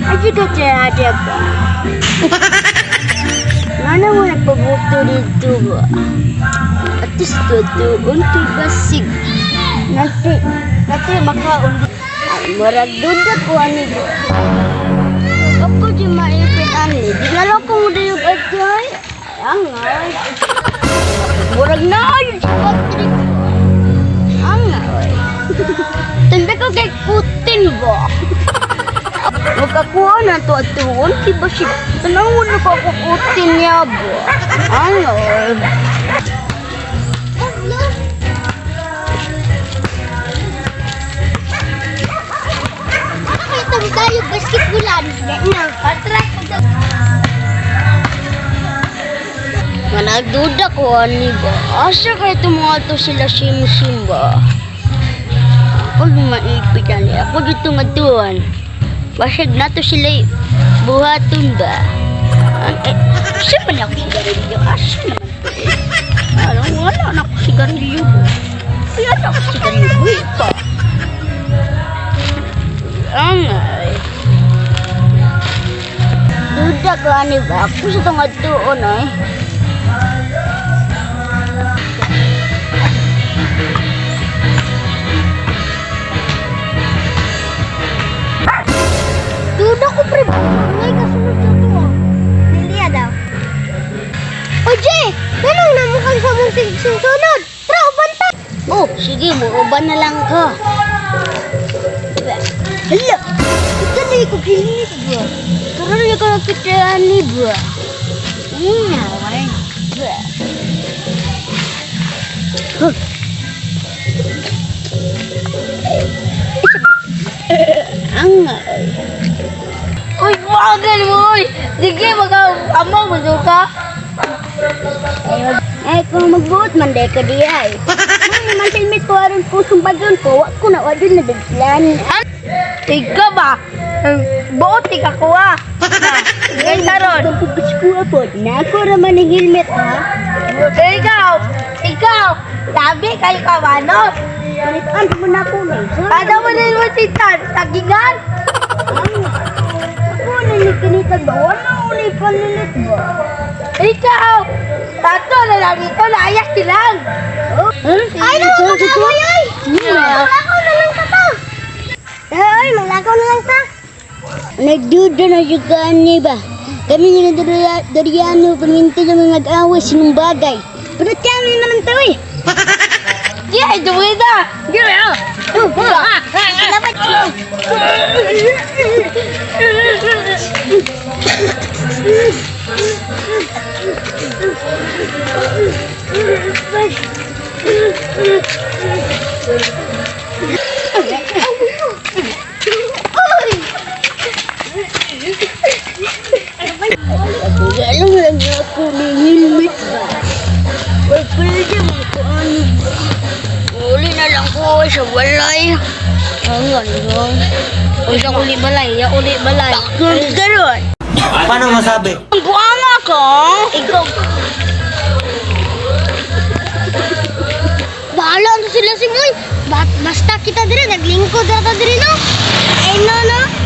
Aji ka ada ba? Mana mo nagpabuto dito ba? At least to, unti basig. Nanti maka ay maraduda ko ani ba? Ako di maipit ani. Dinalo ko mo din yung agay. Angay. Murag na yun si Patrick. Angay. Tanda ko kay Putin ba? Magkakuha na to at tuon. Diba siya? Tanawin na ko Putin niya ba? Angay. Nakita tayo basketballan. Patrak ko daw. Managduda ko ani ba? Asa kaya mga to sila simba? Ako lumaipit yan. Ako dito matuan. Basag na to sila buhaton ba? Asa man ako sigarilyo? Asa naman po wala na ako sigarilyo ba? Kaya na ako sigarilyo ito. Angay. Duda ko ani ba? Ako sa tungad tuon ay. Duda ko pre. Ngay kasunod na to. Lilia daw. Oje, ganun na mukhang sa mong sunod. Tara, uban ta. Oh, sige mo, uban na lang ka. Hala, ito na ko kinis ba? Karoon na ko nakitaan ni ba? Wala ba? Angay. Uy, magal mo! Sige, mag-amaw mo ka. Kung magbuot man, day ka di ay. Naman silmit ko aron pusong bagon ko, wak ko na wadon na biglan. Ika ba? Buot, ika ko ah. Ngayon karon. Pagpugas ko po, na ako naman ng helmet ha. Ikaw, sabi kayo kawanos. Palitan mo na po na. Kada mo na yung sitan, tagigan. Ako na yung kinitag ba? Wala ko na yung panilit ba? Ikaw, tato na lang ito, naayas silang. Ay, naman ka ay! Malakaw na lang ka to. Ay, malakaw na lang ka. Nagduda na juga ni ba? Kami nga Doriano, paminti na mga nag-awas ng bagay. Pero kami naman to eh. Yeah, itu kita. Gila. Selamat. Alam lang ako ng helmet ba? Pwede mo ko ano ba? Uli na lang ko sa balay. Ang gano'n. Kung sa uli balay, uli balay. Gano'n. Paano masabi? Ang buanga ko. Ikaw. Bahala na sila si Moy. Basta kita diri, naglingkod na ta diri no? Ay no.